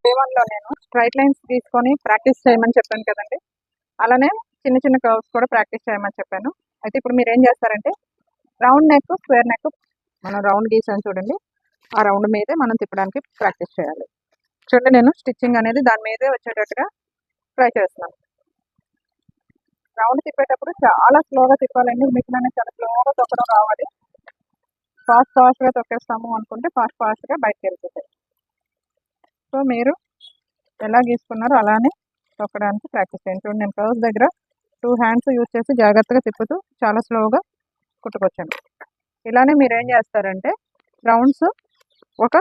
A1లో నేను straight lines తీసుకొని practice చేయమని చెప్పాను కదండి. అలానే చిన్న చిన్న కర్వ్స్ కూడా ప్రాక్టీస్ చేయమని చెప్పాను. అయితే ఇప్పుడు మీరు ఏం చేస్తారంటే రౌండ్ నెక్, స్క్వేర్ నెక్ మనం రౌండ్ గీసాను చూడండి. ఆ రౌండ్ మీదే మనం తిప్పడానికి ప్రాక్టీస్ చేయాలి. చూడండి, నేను స్టిచ్చింగ్ అనేది దాని మీదే వచ్చేటట్టుగా ట్రై చేస్తున్నాను. రౌండ్ తిప్పేటప్పుడు చాలా స్లోగా తిప్పాలండి. మిషన్ అనేది చాలా స్లోగా తొక్కడం రావాలి. ఫాస్ట్గా తొక్కేస్తాము అనుకుంటే ఫాస్ట్గా బయటకు వెళ్ళిపోతాయి. సో మీరు ఎలా గీసుకున్నారో అలానే తొక్కడానికి ప్రాక్టీస్ చేయండి. చూడండి, నేను కర్వ్స్ దగ్గర 2 హ్యాండ్స్ యూజ్ చేసి జాగ్రత్తగా తిప్పుతూ చాలా స్లోగా కుట్టుకొచ్చాను. ఇలానే మీరు ఏం చేస్తారంటే రౌండ్స్ ఒక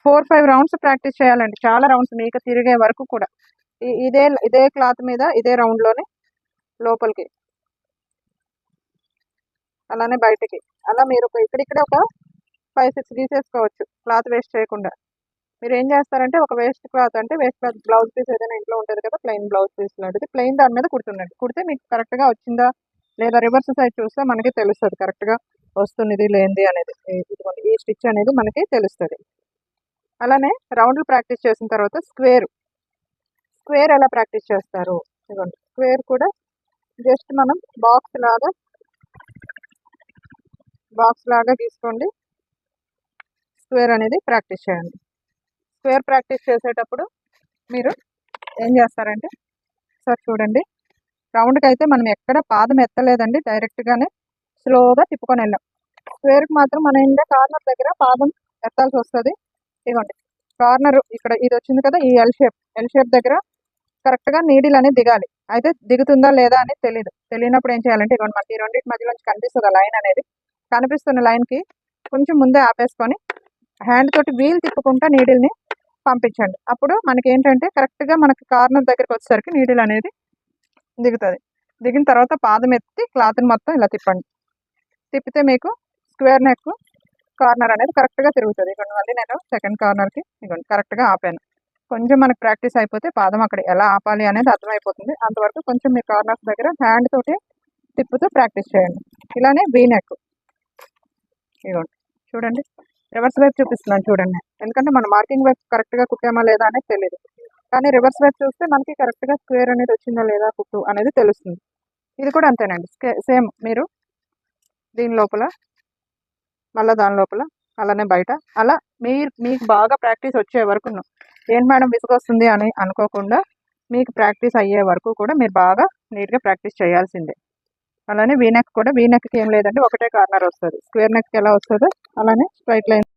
4-5 రౌండ్స్ ప్రాక్టీస్ చేయాలండి. చాలా రౌండ్స్ మీకు తిరిగే వరకు కూడా ఇదే క్లాత్ మీద ఇదే రౌండ్లోనే లోపలికి అలానే బయటికి అలా మీరు ఇక్కడిక్కడ ఒక 5-6 గీసేసుకోవచ్చు క్లాత్ వేస్ట్ చేయకుండా. మీరు ఏం చేస్తారంటే ఒక వేస్ట్ క్లాత్ బ్లౌజ్ పీస్ ఏదైనా ఇంట్లో ఉంటుంది కదా, ప్లెయిన్ బ్లౌజ్ పీస్ లాంటిది ప్లెయిన్ దాని మీద కుడుతుండండి. కుడితే మీకు కరెక్ట్గా వచ్చిందా లేదా రివర్స్ సైడ్ చూస్తే మనకి తెలుస్తుంది కరెక్ట్గా వస్తుంది లేనిది అనేది. ఈ స్టిచ్ అనేది మనకి తెలుస్తుంది. అలానే రౌండ్లు ప్రాక్టీస్ చేసిన తర్వాత స్క్వేర్ ఎలా ప్రాక్టీస్ చేస్తారు ఇదిగోండి. స్క్వేర్ కూడా జస్ట్ మనం బాక్స్ లాగా తీసుకోండి. స్క్వేర్ అనేది ప్రాక్టీస్ చేయండి. స్క్వేర్ ప్రాక్టీస్ చేసేటప్పుడు మీరు ఏం చేస్తారంటే సార్ చూడండి, రౌండ్కి అయితే మనం ఎక్కడ పాదం ఎత్తలేదండి, డైరెక్ట్గానే స్లోగా తిప్పుకొని వెళ్ళాం. స్క్వేర్కి మాత్రం మన ఇండియా కార్నర్ దగ్గర పాదం ఎత్తాల్సి వస్తుంది. ఇదిగోండి, కార్నర్ ఇక్కడ ఇది వచ్చింది కదా, ఈ ఎల్ షేప్ దగ్గర కరెక్ట్గా నీడిల్ అనేది దిగాలి. అయితే దిగుతుందా లేదా అనేది తెలియనప్పుడు ఏం చేయాలంటే ఇదిగోండి, మనకి ఈ రెండింటి మధ్యలో కనిపిస్తుంది లైన్ అనేది. కనిపిస్తున్న లైన్కి కొంచెం ముందే ఆపేసుకొని హ్యాండ్ తోటి వీల్ తిప్పుకుంటా నీడిల్ని పంపించండి. అప్పుడు మనకి ఏంటంటే కరెక్ట్గా మనకి కార్నర్ దగ్గరికి వచ్చేసరికి నీడిల్ అనేది దిగుతుంది. దిగిన తర్వాత పాదం ఎత్తి క్లాత్ని మొత్తం ఇలా తిప్పితే మీకు స్క్వేర్ నెక్ కార్నర్ అనేది కరెక్ట్గా తిరుగుతుంది. ఇక్కడ మళ్ళీ నేను సెకండ్ కార్నర్కి ఇదిగోండి కరెక్ట్గా ఆపాను. కొంచెం మనకు ప్రాక్టీస్ అయిపోతే పాదం అక్కడ ఎలా ఆపాలి అనేది అర్థమైపోతుంది. అంతవరకు కొంచెం మీ కార్నర్స్ దగ్గర హ్యాండ్ తోటి తిప్పుతూ ప్రాక్టీస్ చేయండి. ఇలానే వీ నెక్ ఇదిగోండి చూడండి, రివర్స్ వైపు చూపిస్తున్నాను చూడండి. ఎందుకంటే మన మార్కింగ్ వైపు కరెక్ట్గా కుట్టామా లేదా అనేది తెలియదు, కానీ రివర్స్ వైపు చూస్తే మనకి కరెక్ట్గా స్క్వేర్ అనేది వచ్చిందా లేదా కుట్టు అనేది తెలుస్తుంది. ఇది కూడా అంతేనండి, సేమ్ మీరు దీని లోపల మళ్ళీ దాని లోపల అలానే బయట అలా మీకు బాగా ప్రాక్టీస్ వచ్చే వరకు ఏంటి మేడం విసుగొస్తుంది అని అనుకోకుండా మీకు ప్రాక్టీస్ అయ్యే వరకు కూడా మీరు బాగా నీట్గా ప్రాక్టీస్ చేయాల్సిందే. అలానే వీనెక్ కూడా, వీనెక్కి ఏం లేదంటే ఒకటే కార్నర్ వస్తుంది. స్క్వేర్ నెక్కి ఎలా వస్తుందో అలానే స్ట్రైట్ లైన్